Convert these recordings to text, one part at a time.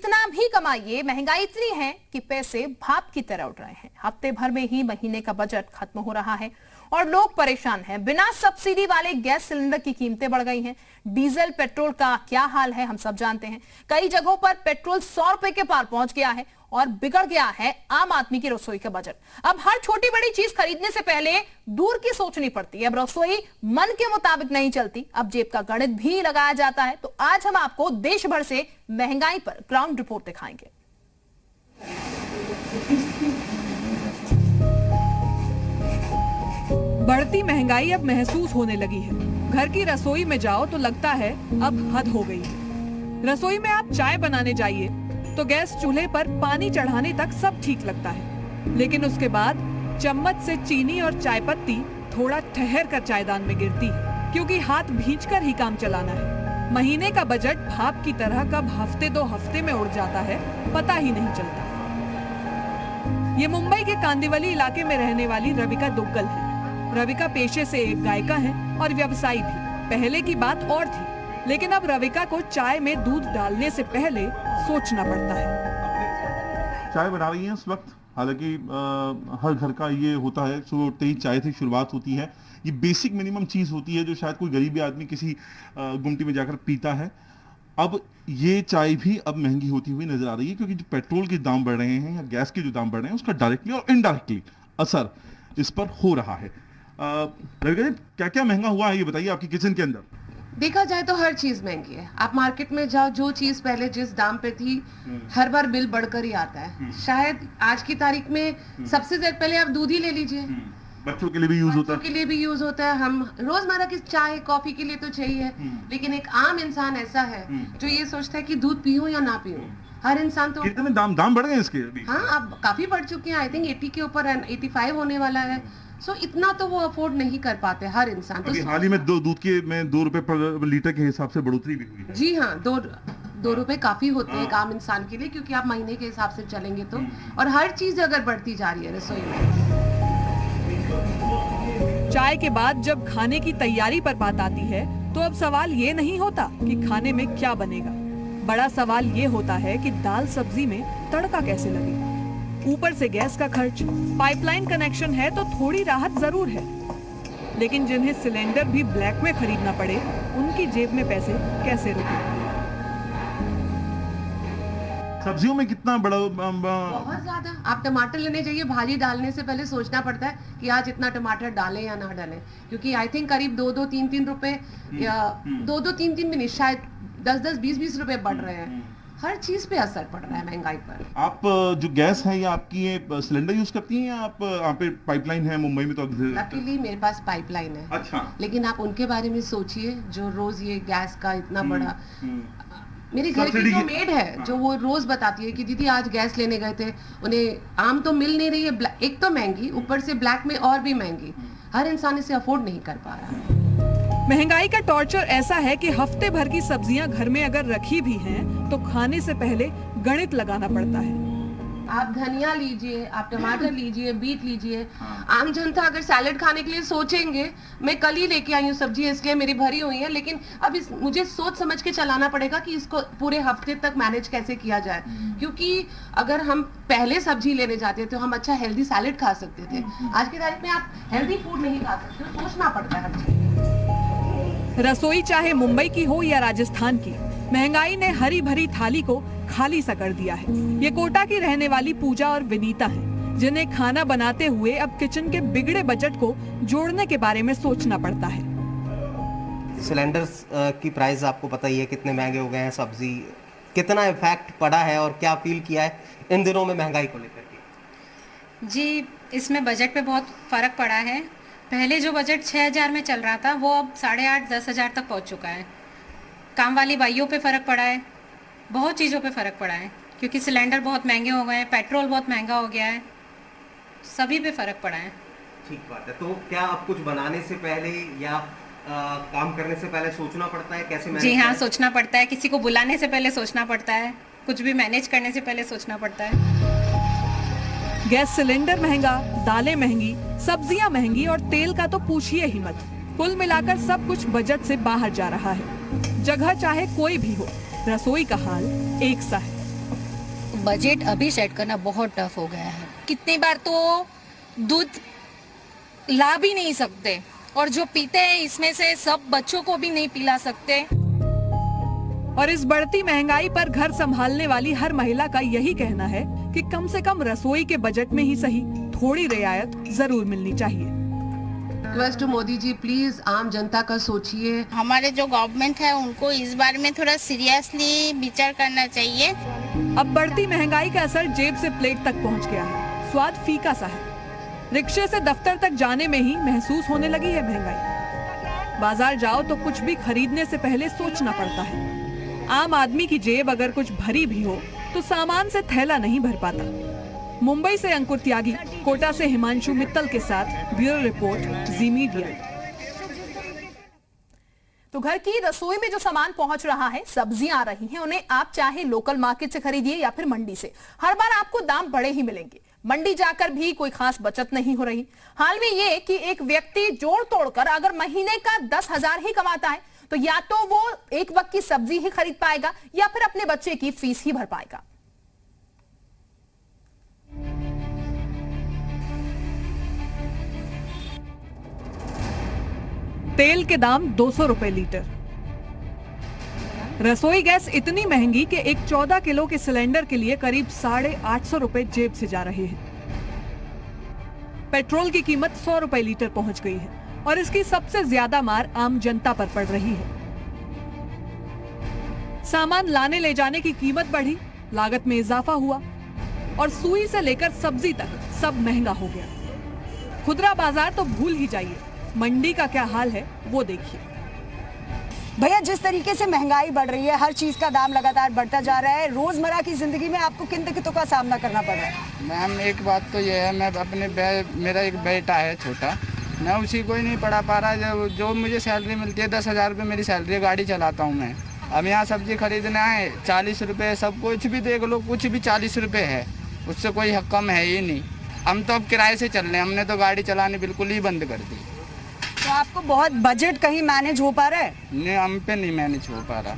कितना भी कमाइए, महंगाई इतनी है कि पैसे भाप की तरह उड़ रहे हैं। हफ्ते भर में ही महीने का बजट खत्म हो रहा है और लोग परेशान हैं। बिना सब्सिडी वाले गैस सिलेंडर की कीमतें बढ़ गई हैं। डीजल पेट्रोल का क्या हाल है हम सब जानते हैं। कई जगहों पर पेट्रोल 100 रुपए के पार पहुंच गया है और बिगड़ गया है आम आदमी की रसोई का बजट। अब हर छोटी बड़ी चीज खरीदने से पहले दूर की सोचनी पड़ती है। अब रसोई मन के मुताबिक नहीं चलती, अब जेब का गणित भी लगाया जाता है। तो आज हम आपको देश भर से महंगाई पर ग्राउंड रिपोर्ट दिखाएंगे। बढ़ती महंगाई अब महसूस होने लगी है। घर की रसोई में जाओ तो लगता है अब हद हो गई है। रसोई में आप चाय बनाने जाइए तो गैस चूल्हे पर पानी चढ़ाने तक सब ठीक लगता है, लेकिन उसके बाद चम्मच से चीनी और चाय पत्ती थोड़ा ठहर कर चायदान में गिरती है, क्योंकि हाथ भींचकर ही काम चलाना है। महीने का बजट भाप की तरह कब हफ्ते 2 हफ्ते में उड़ जाता है पता ही नहीं चलता। ये मुंबई के कांदिवली इलाके में रहने वाली रविका दुग्गल है। रविका पेशे से एक गायिका है और व्यवसायी भी। पहले की बात और थी, लेकिन अब रविका को चाय में दूध डालने से पहले सोचना पड़ता है। चाय बना रही हैं इस वक्त, हालांकि हर घर का ये होता है, सुबह उठते ही चाय से शुरुआत होती है। ये बेसिक मिनिमम चीज़ होती है जो शायद कोई गरीब आदमी किसी गुमटी में जाकर पीता है। अब ये चाय भी अब महंगी होती हुई नजर आ रही है, क्योंकि जो पेट्रोल के दाम बढ़ रहे हैं या गैस के जो दाम बढ़ रहे हैं उसका डायरेक्टली और इनडायरेक्टली असर इस पर हो रहा है। रविका जी, क्या क्या महंगा हुआ है ये बताइए आपकी किचन के अंदर। देखा जाए तो हर चीज महंगी है। आप मार्केट में जाओ, जो चीज पहले जिस दाम पे थी हर बार बिल बढ़कर ही आता है। शायद आज की तारीख में सबसे ज्यादा पहले आप दूध ही ले लीजिए, बच्चों के लिए भी यूज होता है। बच्चों के लिए भी यूज होता है। हम रोजमर्रा की चाय कॉफी के लिए तो चाहिए, लेकिन एक आम इंसान ऐसा है जो ये सोचता है कि दूध पीऊं या ना पीऊं। हर इंसान तो कितने दाम बढ़ गए इसके अभी? हाँ, अब काफी बढ़ चुके हैं। आई थिंक 80 के ऊपर 85 होने वाला है। सो इतना तो वो अफोर्ड नहीं कर पाते हर इंसान। तो हाल ही में दूध के में 2 रुपए पर लीटर के हिसाब से बढ़ोतरी भी हुई है। जी हाँ, 2 रुपए काफी होते हैं एक आम इंसान के लिए, क्योंकि आप महीने के हिसाब से चलेंगे तो। और हर चीज अगर बढ़ती जा रही है रसोई में। चाय के बाद जब खाने की तैयारी पर बात आती है तो अब सवाल ये नहीं होता कि खाने में क्या बनेगा। बड़ा सवाल ये होता है कि दाल सब्जी में तड़का कैसे लगेगा। ऊपर से गैस का खर्च, पाइपलाइन कनेक्शन है तो थोड़ी राहत जरूर है, लेकिन जिन्हें सिलेंडर भी ब्लैक में खरीदना पड़े उनकी जेब में पैसे कैसे रुके। सब्जियों में कितना बड़ा बहुत ज्यादा। आप टमाटर लेने जाइए, भाजी डालने से पहले सोचना पड़ता है कि आज इतना टमाटर डालें या ना डालें, क्योंकि आई थिंक करीब 2-2, 3-3 रुपए या 2-2, 3-3 भी नहीं, शायद 10-10, 20-20 रुपए बढ़ रहे हैं। हर चीज पे असर पड़ रहा है महंगाई पर। आप जो गैस है या आपकी ये सिलेंडर यूज करती हैं या आप पे पाइपलाइन है मुंबई में? तो लकीली मेरे पास पाइपलाइन है। अच्छा। लेकिन आप उनके बारे में सोचिए जो रोज ये गैस का इतना बड़ा। मेरे घर की जो मेड है जो वो रोज बताती है कि दीदी आज गैस लेने गए थे, उन्हें आम तो मिल नहीं रही है, एक तो महंगी, ऊपर से ब्लैक में और भी महंगी। हर इंसान इसे अफोर्ड नहीं कर पा रहा। महंगाई का टॉर्चर ऐसा है कि हफ्ते भर की सब्जियां घर में अगर रखी भी हैं तो खाने से पहले गणित लगाना पड़ता है। आप धनिया लीजिए, आप टमाटर लीजिए, बीट लीजिए। आम जनता अगर सैलेड खाने के लिए सोचेंगे, मैं कल ही लेके आई हूँ सब्जी इसलिए मेरी भरी हुई है, लेकिन अब मुझे सोच समझ के चलाना पड़ेगा कि इसको पूरे हफ्ते तक मैनेज कैसे किया जाए। क्योंकि अगर हम पहले सब्जी लेने जाते तो हम अच्छा हेल्दी सैलेड खा सकते थे। आज की तारीख में आप हेल्दी फूड नहीं खा सकते, सोचना पड़ता है हर चीज। रसोई चाहे मुंबई की हो या राजस्थान की, महंगाई ने हरी भरी थाली को खाली सा कर दिया है। ये कोटा की रहने वाली पूजा और विनीता हैं, जिन्हें खाना बनाते हुए अब किचन के बिगड़े बजट को जोड़ने के बारे में सोचना पड़ता है। सिलेंडर्स की प्राइस आपको पता ही है कितने महंगे हो गए हैं। सब्जी कितना इफेक्ट पड़ा है और क्या फील किया है इन दिनों में महंगाई को लेकर के? जी, इसमें बजट पे बहुत फ़र्क पड़ा है। पहले जो बजट 6,000 में चल रहा था वो अब 8,500-10 हज़ार तक पहुंच चुका है। काम वाली बाइयों पे फ़र्क पड़ा है, बहुत चीज़ों पे फ़र्क पड़ा है, क्योंकि सिलेंडर बहुत महंगे हो गए हैं, पेट्रोल बहुत महंगा हो गया है, सभी पे फ़र्क पड़ा है। ठीक बात है। तो क्या आप कुछ बनाने से पहले या काम करने से पहले सोचना पड़ता है कैसे मैनेज? जी हाँ, सोचना पड़ता है। किसी को बुलाने से पहले सोचना पड़ता है, कुछ भी मैनेज करने से पहले सोचना पड़ता है। गैस सिलेंडर महंगा, दालें महंगी, सब्जियां महंगी और तेल का तो पूछिए ही मत। कुल मिलाकर सब कुछ बजट से बाहर जा रहा है। जगह चाहे कोई भी हो, रसोई का हाल एक सा है। बजट अभी सेट करना बहुत टफ हो गया है। कितनी बार तो दूध ला भी नहीं सकते और जो पीते हैं इसमें से सब बच्चों को भी नहीं पिला सकते। और इस बढ़ती महंगाई पर घर संभालने वाली हर महिला का यही कहना है कि कम से कम रसोई के बजट में ही सही थोड़ी रियायत जरूर मिलनी चाहिए। Request to Modi ji, please आम जनता का सोचिए। हमारे जो गवर्नमेंट है उनको इस बारे में थोड़ा सीरियसली विचार करना चाहिए। अब बढ़ती महंगाई का असर जेब से प्लेट तक पहुंच गया है। स्वाद फीका सा है। रिक्शे से दफ्तर तक जाने में ही महसूस होने लगी है महंगाई। बाजार जाओ तो कुछ भी खरीदने से पहले सोचना पड़ता है। आम आदमी की जेब अगर कुछ भरी भी हो तो सामान से थैला नहीं भर पाता। मुंबई से अंकुर त्यागी, कोटा से हिमांशु मित्तल के साथ ब्यूरो रिपोर्ट, जी मीडिया। तो घर की रसोई में जो सामान पहुंच रहा है, सब्जियां आ रही हैं, उन्हें आप चाहे लोकल मार्केट से खरीदिए या फिर मंडी से, हर बार आपको दाम बड़े ही मिलेंगे। मंडी जाकर भी कोई खास बचत नहीं हो रही। हाल में ये कि एक व्यक्ति जोड़ तोड़कर अगर महीने का 10,000 ही कमाता है तो या तो वो एक वक्त की सब्जी ही खरीद पाएगा या फिर अपने बच्चे की फीस ही भर पाएगा। तेल के दाम 200 रुपए लीटर। रसोई गैस इतनी महंगी कि एक 14 किलो के सिलेंडर के लिए करीब 850 रुपए जेब से जा रहे हैं। पेट्रोल की कीमत 100 रुपए लीटर पहुंच गई है और इसकी सबसे ज्यादा मार आम जनता पर पड़ रही है। सामान लाने ले जाने की कीमत बढ़ी, लागत में इजाफा हुआ और सुई से लेकर सब्जी तक सब महंगा हो गया। खुदरा बाजार तो भूल ही जाइए, मंडी का क्या हाल है वो देखिए। भैया, जिस तरीके से महंगाई बढ़ रही है, हर चीज का दाम लगातार बढ़ता जा रहा है, रोजमर्रा की जिंदगी में आपको किन दिक्कतों का सामना करना पड़ रहा है? मैम, एक बात तो ये है, मैं मेरा एक बेटा है छोटा, मैं उसी को ही नहीं पढ़ा पा रहा। जो मुझे सैलरी मिलती है 10,000 रुपये मेरी सैलरी है, गाड़ी चलाता हूँ मैं। अब यहाँ सब्जी खरीदना है 40 रुपये, सब कुछ भी देख लो, कुछ भी 40 रुपये है, उससे कोई कम है ही नहीं। हम तो अब किराए से चल रहे हैं, हमने तो गाड़ी चलानी बिल्कुल ही बंद कर दी। तो आपको बहुत बजट कहीं मैनेज हो पा रहा है? नहीं, हम पे नहीं मैनेज हो पा रहा।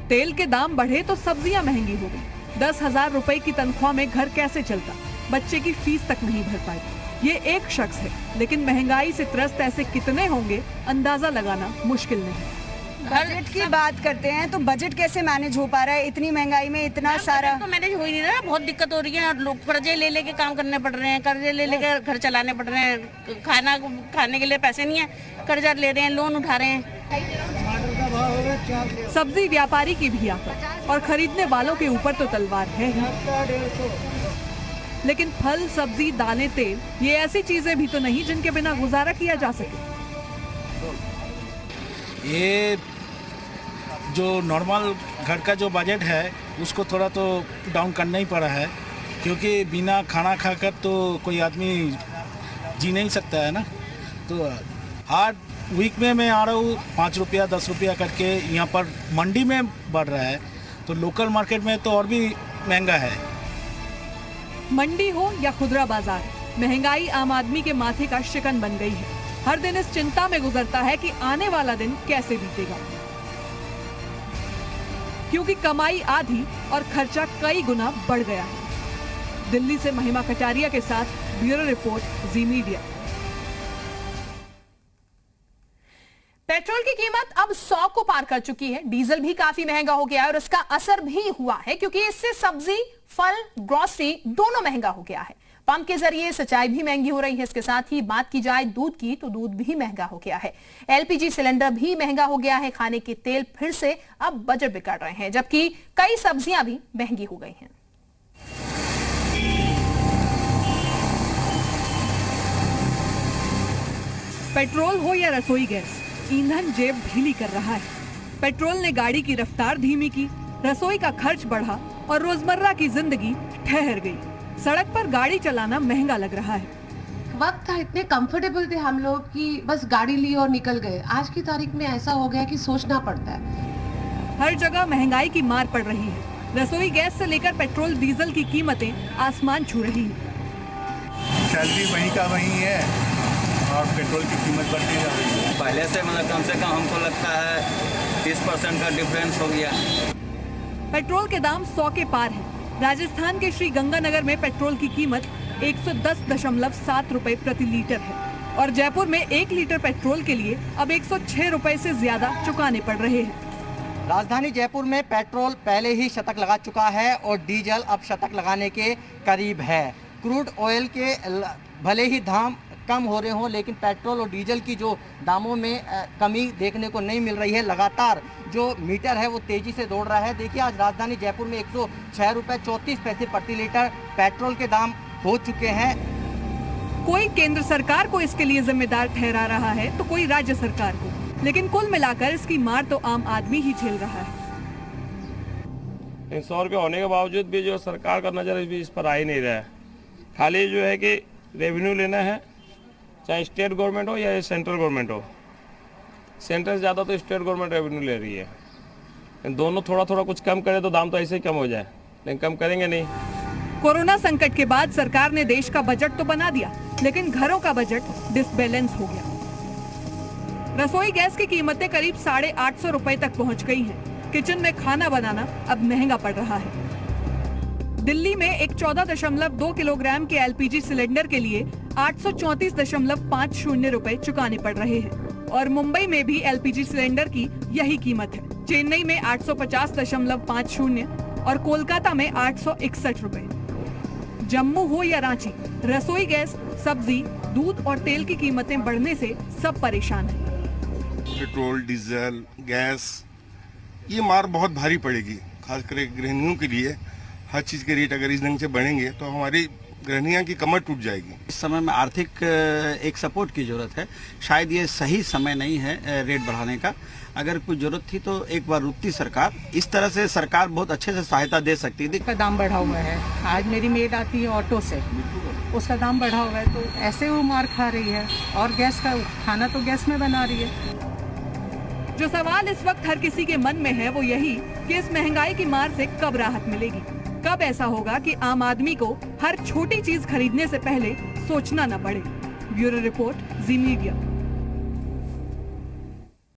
तेल के दाम बढ़े तो सब्जियां महंगी हो गई। 10,000 रुपए की तनख्वाह में घर कैसे चलता? बच्चे की फीस तक नहीं भर पाई। ये एक शख्स है, लेकिन महंगाई से त्रस्त ऐसे कितने होंगे अंदाजा लगाना मुश्किल नहीं। बजट की बात करते हैं तो बजट कैसे मैनेज हो पा रहा है इतनी महंगाई में? इतना सारा तो मैनेज हो ही नहीं रहा, बहुत दिक्कत हो रही है। लोग कर्जे ले लेके काम करने पड़ रहे हैं, कर्जे ले लेके घर चलाने पड़ रहे हैं, खाने के लिए पैसे नहीं है, कर्जा ले रहे हैं, लोन उठा रहे हैं। सब्जी व्यापारी की भी आफत और खरीदने वालों के ऊपर तो तलवार है ही। लेकिन फल, सब्जी, दालें, तेल, ये ऐसी चीजें भी तो नहीं जिनके बिना गुजारा किया जा सके। ये जो नॉर्मल घर का जो बजट है उसको थोड़ा तो डाउन करना ही पड़ा है, क्योंकि बिना खाना खाकर तो कोई आदमी जी नहीं सकता है ना। तो हर वीक में मैं आ रहा हूँ 5 रुपया 10 रुपया करके, यहाँ पर मंडी में बढ़ रहा है, तो लोकल मार्केट में तो और भी महंगा है। मंडी हो या खुदरा बाजार, महंगाई आम आदमी के माथे का शिकन बन गई है। हर दिन इस चिंता में गुजरता है कि आने वाला दिन कैसे बीतेगा, क्योंकि कमाई आधी और खर्चा कई गुना बढ़ गया है। दिल्ली से महिमा कटारिया के साथ ब्यूरो रिपोर्ट, जी मीडिया। पेट्रोल की कीमत अब 100 को पार कर चुकी है। डीजल भी काफी महंगा हो गया है और इसका असर भी हुआ है, क्योंकि इससे सब्जी, फल, ग्रोसरी दोनों महंगा हो गया है। पंप के जरिए सिंचाई भी महंगी हो रही है। इसके साथ ही बात की जाए दूध की, तो दूध भी महंगा हो गया है। एलपीजी सिलेंडर भी महंगा हो गया है। खाने के तेल फिर से अब बजट बिगाड़ रहे हैं, जबकि कई सब्जियां भी महंगी हो गई हैं। पेट्रोल हो या रसोई गैस, ईंधन जेब ढीली कर रहा है। पेट्रोल ने गाड़ी की रफ्तार धीमी की, रसोई का खर्च बढ़ा और रोजमर्रा की जिंदगी ठहर गई। सड़क पर गाड़ी चलाना महंगा लग रहा है। वक्त था, इतने कंफर्टेबल थे हम लोग कि बस गाड़ी ली और निकल गए। आज की तारीख में ऐसा हो गया कि सोचना पड़ता है। हर जगह महंगाई की मार पड़ रही है। रसोई गैस से लेकर पेट्रोल, डीजल की कीमतें आसमान छू रही हैं। सैलरी वहीं का वहीं है और पेट्रोल की कीमत बढ़ती जा रही है। पहले से मतलब कम से कम हमको लगता है 30% का डिफरेंस हो गया। पेट्रोल के दाम 100 के पार है। राजस्थान के श्री गंगानगर में पेट्रोल की कीमत 110.7 रुपए प्रति लीटर है और जयपुर में 1 लीटर पेट्रोल के लिए अब 106 रुपए से ज्यादा चुकाने पड़ रहे हैं। राजधानी जयपुर में पेट्रोल पहले ही शतक लगा चुका है और डीजल अब शतक लगाने के करीब है। क्रूड ऑयल के भले ही दाम कम हो रहे हों, लेकिन पेट्रोल और डीजल की जो दामों में कमी देखने को नहीं मिल रही है। लगातार जो मीटर है वो तेजी से दौड़ रहा है। देखिए, आज राजधानी जयपुर में 106 रुपए 34 पैसे प्रति लीटर पेट्रोल के दाम हो चुके हैं। कोई केंद्र सरकार को इसके लिए जिम्मेदार ठहरा रहा है तो कोई राज्य सरकार को, लेकिन कुल मिलाकर इसकी मार तो आम आदमी ही झेल रहा है। 100 रुपये होने के बावजूद भी जो सरकार का नजर इस पर आ ही नहीं रहा है। खाली जो है कि रेवेन्यू लेना है, चाहे स्टेट गवर्नमेंट हो या सेंट्रल गवर्नमेंट हो। सेंटर से ज़्यादा तो स्टेट गवर्नमेंट रेवेन्यू ले रही है। दोनों थोड़ा थोड़ा कुछ कम करे तो दाम तो ऐसे ही कम हो जाए, लेकिन कम करेंगे नहीं। कोरोना संकट के बाद सरकार ने देश का बजट तो बना दिया, लेकिन घरों का बजट डिसबैलेंस हो गया। रसोई गैस की कीमतें करीब 850 रुपए तक पहुंच गई हैं। किचन में खाना बनाना अब महंगा पड़ रहा है। दिल्ली में एक 14.2 किलोग्राम के एलपीजी सिलेंडर के लिए 834.50 रुपए चुकाने पड़ रहे हैं और मुंबई में भी एलपीजी सिलेंडर की यही कीमत है। चेन्नई में 850.50 और कोलकाता में 861 रुपए। जम्मू हो या रांची, रसोई गैस, सब्जी, दूध और तेल की कीमतें बढ़ने से सब परेशान हैं। पेट्रोल, डीजल, गैस, ये मार बहुत भारी पड़ेगी, खासकर गृहिणियों के लिए। हर चीज के रेट अगर इस ढंग से बढ़ेंगे तो हमारी गृहिणियां की कमर टूट जाएगी। इस समय में आर्थिक एक सपोर्ट की जरूरत है। शायद ये सही समय नहीं है रेट बढ़ाने का। अगर कुछ जरूरत थी तो एक बार रुकती सरकार। इस तरह से सरकार बहुत अच्छे से सहायता दे सकती है। का दाम बढ़ा हुआ है। आज मेरी मेड आती है ऑटो से, उसका दाम बढ़ा हुआ है, तो ऐसे वो मार खा रही है। और गैस का खाना तो गैस में बना रही है। जो सवाल इस वक्त हर किसी के मन में है वो यही कि इस महंगाई की मार से कब राहत मिलेगी। कब ऐसा होगा कि आम आदमी को हर छोटी चीज खरीदने से पहले सोचना न पड़े। ब्यूरो रिपोर्ट, जी मीडिया।